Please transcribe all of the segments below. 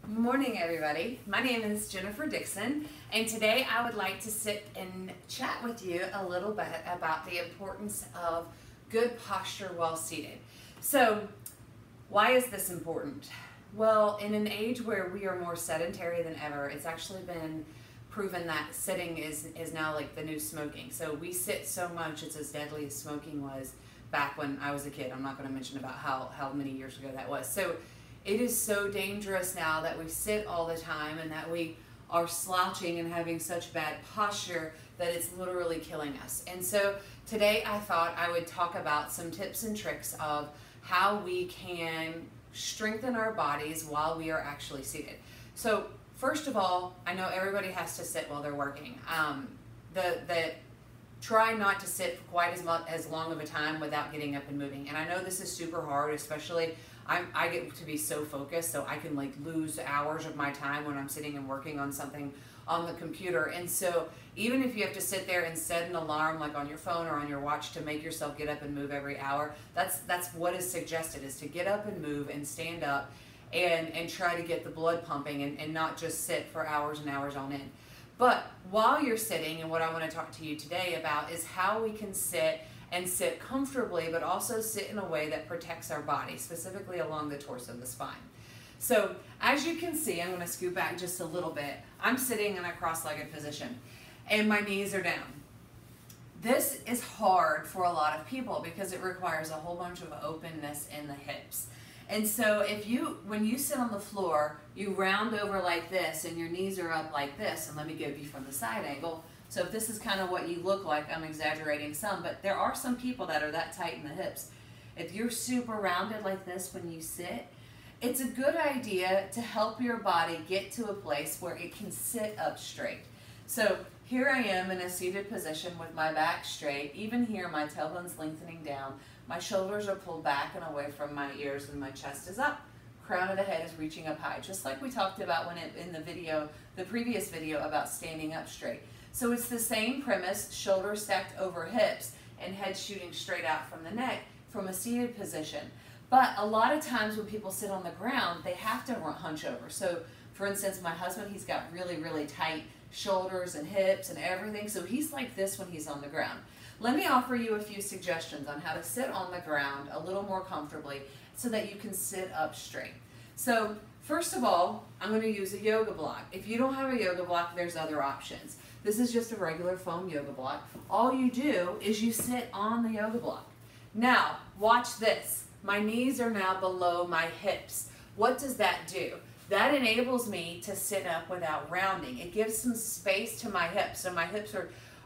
Morning, everybody. My name is Jennifer Dixon, and today I would like to sit and chat with you a little bit about the importance of good posture while seated. So, why is this important? Well, in an age where we are more sedentary than ever, it's actually been proven that sitting is now like the new smoking. So we sit so much, it's as deadly as smoking was back when I was a kid. I'm not going to mention about how many years ago that was. So it is so dangerous now that we sit all the time and that we are slouching and having such bad posture that it's literally killing us. And so today I thought I would talk about some tips and tricks of how we can strengthen our bodies while we are actually seated. So first of all, I know everybody has to sit while they're working. Try not to sit for quite as long of a time without getting up and moving. And I know this is super hard, especially I get to be so focused, so I can like lose hours of my time when I'm sitting and working on something on the computer. And so even if you have to sit there and set an alarm like on your phone or on your watch to make yourself get up and move every hour, that's what is suggested, is to get up and move and stand up and try to get the blood pumping and not just sit for hours and hours on end. But while you're sitting, and what I want to talk to you today about is how we can sit and sit comfortably, but also sit in a way that protects our body, specifically along the torso, the spine. So as you can see, I'm going to scoot back just a little bit. I'm sitting in a cross-legged position and my knees are down. This is hard for a lot of people because it requires a whole bunch of openness in the hips. And so when you sit on the floor, you round over like this and your knees are up like this, and let me give you from the side angle. So if this is kind of what you look like, I'm exaggerating some, but there are some people that are that tight in the hips. If you're super rounded like this when you sit, it's a good idea to help your body get to a place where it can sit up straight. So here I am in a seated position with my back straight. Even here, my tailbone's lengthening down. My shoulders are pulled back and away from my ears, and my chest is up. Crown of the head is reaching up high, just like we talked about in the previous video about standing up straight. So it's the same premise, shoulders stacked over hips and head shooting straight out from the neck from a seated position. But a lot of times when people sit on the ground, they have to hunch over. So for instance, my husband, he's got really, really tight shoulders and hips and everything. So he's like this when he's on the ground. Let me offer you a few suggestions on how to sit on the ground a little more comfortably so that you can sit up straight. So first of all, I'm going to use a yoga block. If you don't have a yoga block, there's other options. This is just a regular foam yoga block. All you do is you sit on the yoga block. Now, watch this. My knees are now below my hips. What does that do? That enables me to sit up without rounding. It gives some space to my hips. So my hips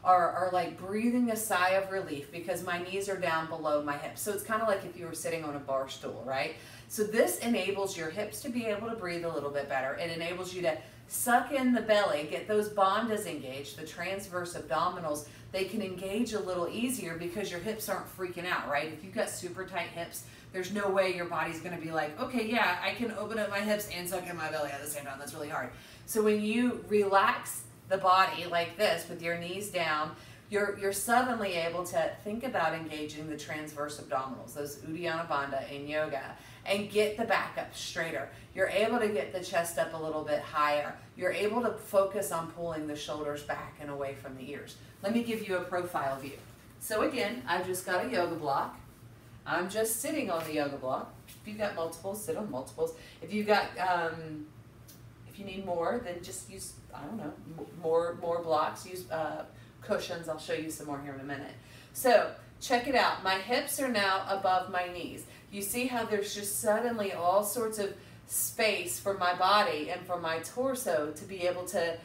are like breathing a sigh of relief because my knees are down below my hips. So it's kind of like if you were sitting on a bar stool, right? So this enables your hips to be able to breathe a little bit better. It enables you to suck in the belly, get those bandhas engaged, the transverse abdominals. They can engage a little easier because your hips aren't freaking out, right? If you've got super tight hips, there's no way your body's going to be like, okay, yeah, I can open up my hips and suck in my belly at the same time. That's really hard. So when you relax the body like this with your knees down, you're suddenly able to think about engaging the transverse abdominals, those Uddiyana Bandha in yoga, and get the back up straighter. You're able to get the chest up a little bit higher. You're able to focus on pulling the shoulders back and away from the ears. Let me give you a profile view. So again, I've just got a yoga block. I'm just sitting on the yoga block. If you've got multiples, sit on multiples. If you've got, if you need more, then just use, I don't know, more blocks. Use cushions. I'll show you some more here in a minute. So check it out. My hips are now above my knees. You see how there's just suddenly all sorts of space for my body and for my torso to be able to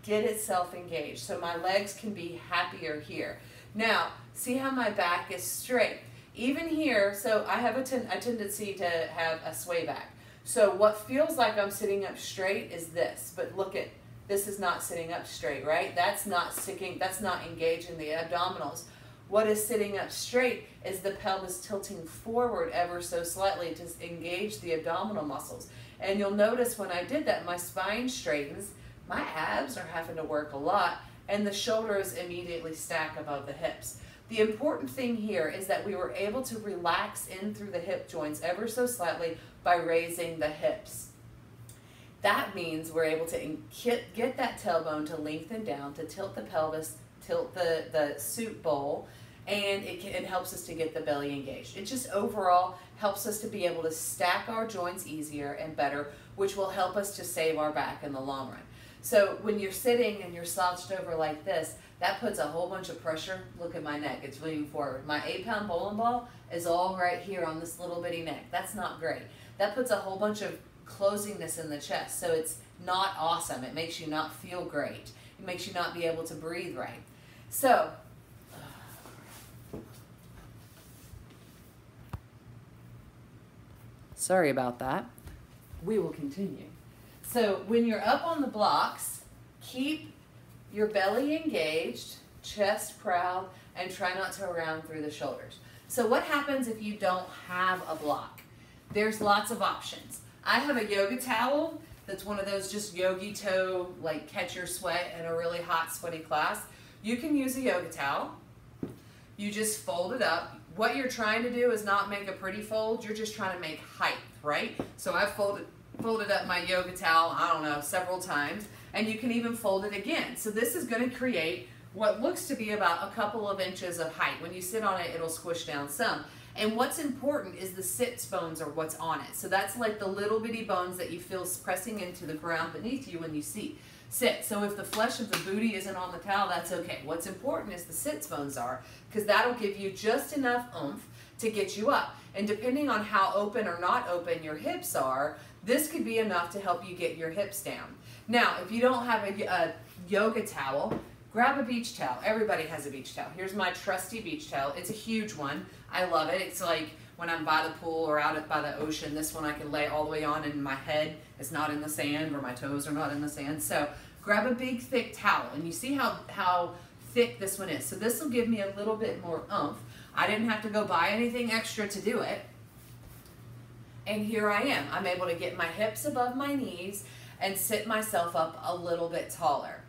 get itself engaged. So my legs can be happier here. Now, see how my back is straight. Even here, so I have a tendency to have a sway back. So what feels like I'm sitting up straight is this, but look at, this is not sitting up straight, right? That's not sticking, that's not engaging the abdominals. What is sitting up straight is the pelvis tilting forward ever so slightly to engage the abdominal muscles. And you'll notice when I did that, my spine straightens, my abs are having to work a lot, and the shoulders immediately stack above the hips. The important thing here is that we were able to relax in through the hip joints ever so slightly by raising the hips. That means we're able to get that tailbone to lengthen down, to tilt the pelvis, tilt the soup bowl, and it helps us to get the belly engaged. It just overall helps us to be able to stack our joints easier and better, which will help us to save our back in the long run. So when you're sitting and you're slouched over like this, that puts a whole bunch of pressure. Look at my neck, it's leaning forward. My 8-pound bowling ball is all right here on this little bitty neck. That's not great. That puts a whole bunch of closingness in the chest, so it's not awesome. It makes you not feel great. It makes you not be able to breathe right. So, sorry about that. We will continue. So when you're up on the blocks, keep your belly engaged, chest proud, and try not to round through the shoulders. So what happens if you don't have a block? There's lots of options. I have a yoga towel that's one of those just yogi toe, like catch your sweat in a really hot, sweaty class. You can use a yoga towel. You just fold it up. What you're trying to do is not make a pretty fold, you're just trying to make height, right? So I've folded up my yoga towel, I don't know, several times, and you can even fold it again. So this is going to create what looks to be about a couple of inches of height. When you sit on it, it'll squish down some. And what's important is the sits bones are what's on it. So that's like the little bitty bones that you feel pressing into the ground beneath you when you sit. So if the flesh of the booty isn't on the towel, that's okay. What's important is the sits bones are, because that'll give you just enough oomph to get you up. And depending on how open or not open your hips are, this could be enough to help you get your hips down. Now, if you don't have a yoga towel, grab a beach towel. Everybody has a beach towel. Here's my trusty beach towel. It's a huge one. I love it. It's like when I'm by the pool or out by the ocean, this one I can lay all the way on and my head is not in the sand or my toes are not in the sand. So grab a big thick towel and you see how thick this one is. So this will give me a little bit more oomph. I didn't have to go buy anything extra to do it. And here I am. I'm able to get my hips above my knees and sit myself up a little bit taller.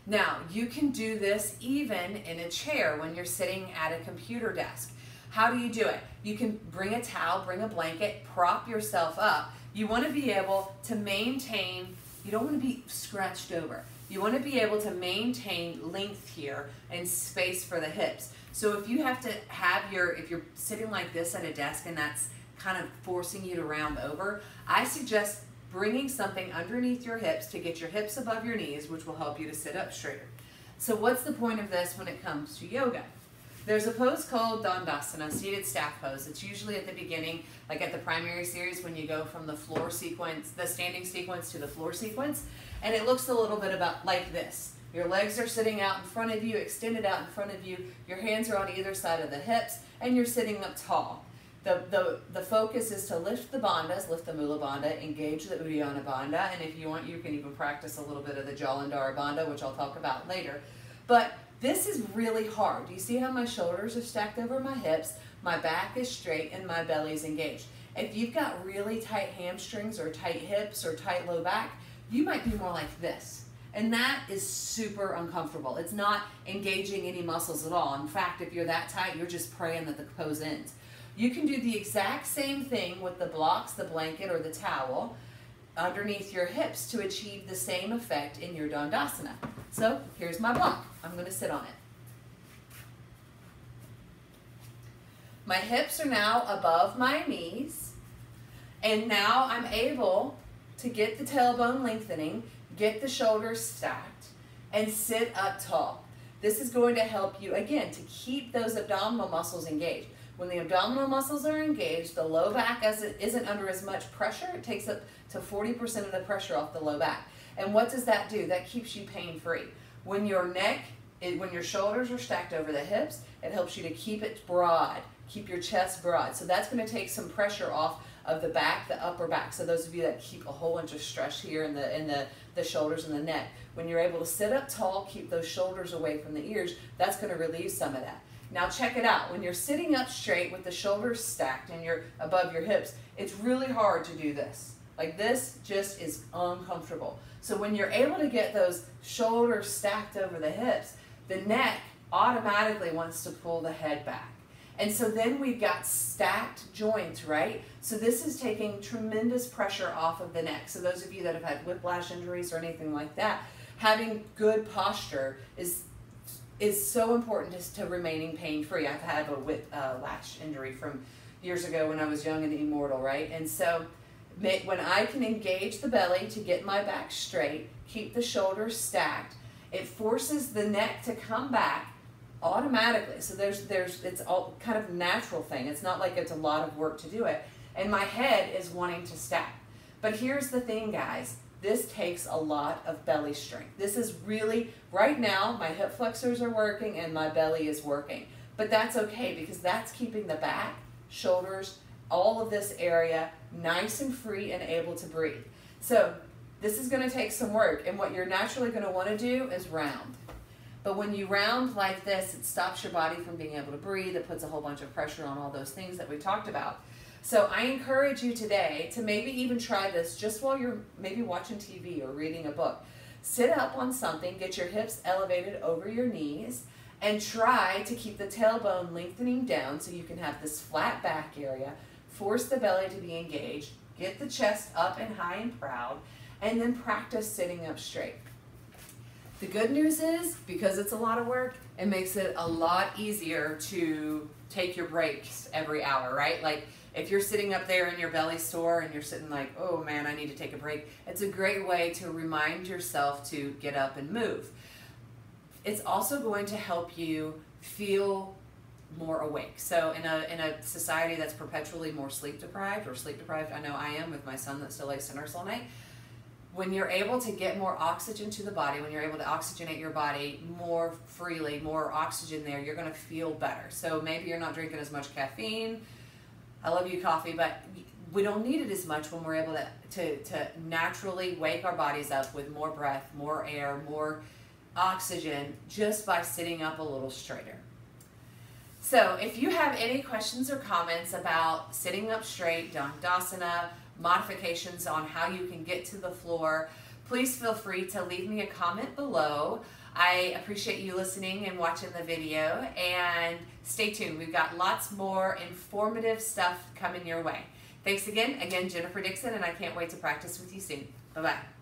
Now, you can do this even in a chair when you're sitting at a computer desk. How do you do it? You can bring a towel, bring a blanket, prop yourself up. You want to be able to maintain, you don't want to be scratched over. You want to be able to maintain length here and space for the hips. So if you have to have if you're sitting like this at a desk and that's kind of forcing you to round over, I suggest bringing something underneath your hips to get your hips above your knees, which will help you to sit up straighter. So what's the point of this when it comes to yoga? There's a pose called Dandasana, seated staff pose. It's usually at the beginning, like at the primary series when you go from the floor sequence, the standing sequence to the floor sequence, and it looks a little bit about like this. Your legs are sitting out in front of you, extended out in front of you, your hands are on either side of the hips, and you're sitting up tall. The focus is to lift the bandhas, lift the Mula Bandha, engage the Uddiyana Bandha, and if you want, you can even practice a little bit of the Jalandhara Bandha, which I'll talk about later. But this is really hard. Do you see how my shoulders are stacked over my hips, my back is straight, and my belly is engaged? If you've got really tight hamstrings or tight hips or tight low back, you might be more like this. And that is super uncomfortable. It's not engaging any muscles at all. In fact, if you're that tight, you're just praying that the pose ends. You can do the exact same thing with the blocks, the blanket, or the towel underneath your hips to achieve the same effect in your Dandasana. So here's my block. I'm going to sit on it. My hips are now above my knees, and now I'm able to get the tailbone lengthening, get the shoulders stacked, and sit up tall. This is going to help you, again, to keep those abdominal muscles engaged. When the abdominal muscles are engaged, the low back isn't under as much pressure. It takes up to 40% of the pressure off the low back. And what does that do? That keeps you pain-free. When your when your shoulders are stacked over the hips, it helps you to keep it broad, keep your chest broad. So that's going to take some pressure off of the back, the upper back. So those of you that keep a whole bunch of stress here in the shoulders and the neck, when you're able to sit up tall, keep those shoulders away from the ears, that's going to relieve some of that. Now check it out. When you're sitting up straight with the shoulders stacked and you're above your hips, it's really hard to do this. Like this just is uncomfortable. So when you're able to get those shoulders stacked over the hips, the neck automatically wants to pull the head back. And so then we've got stacked joints, right? So this is taking tremendous pressure off of the neck. So those of you that have had whiplash injuries or anything like that, having good posture is so important to remaining pain-free. I've had a whiplash injury from years ago when I was young and immortal, right? And so when I can engage the belly to get my back straight, keep the shoulders stacked, it forces the neck to come back automatically. So it's all kind of natural thing. It's not like it's a lot of work to do it. And my head is wanting to stack. But here's the thing, guys. This takes a lot of belly strength. This is really, right now, my hip flexors are working and my belly is working. But that's okay because that's keeping the back, shoulders, all of this area nice and free and able to breathe. So this is going to take some work. And what you're naturally going to want to do is round. But when you round like this, it stops your body from being able to breathe. It puts a whole bunch of pressure on all those things that we talked about. So I encourage you today to maybe even try this just while you're maybe watching TV or reading a book. Sit up on something, get your hips elevated over your knees, and try to keep the tailbone lengthening down so you can have this flat back area. Force the belly to be engaged. Get the chest up and high and proud, and then practice sitting up straight. The good news is, because it's a lot of work, it makes it a lot easier to take your breaks every hour, right? Like if you're sitting up there and your belly's sore and you're sitting like, oh man, I need to take a break, it's a great way to remind yourself to get up and move. It's also going to help you feel more awake. So in a society that's perpetually more sleep deprived, I know I am with my son that still likes to nurse all night, when you're able to get more oxygen to the body, when you're able to oxygenate your body more freely, more oxygen there, you're going to feel better. So maybe you're not drinking as much caffeine. I love you, coffee, but we don't need it as much when we're able to naturally wake our bodies up with more breath, more air, more oxygen, just by sitting up a little straighter. So if you have any questions or comments about sitting up straight, Dandasana, modifications on how you can get to the floor, please feel free to leave me a comment below. I appreciate you listening and watching the video, and stay tuned. We've got lots more informative stuff coming your way. Thanks again, Jennifer Dixon, and I can't wait to practice with you soon. Bye-bye.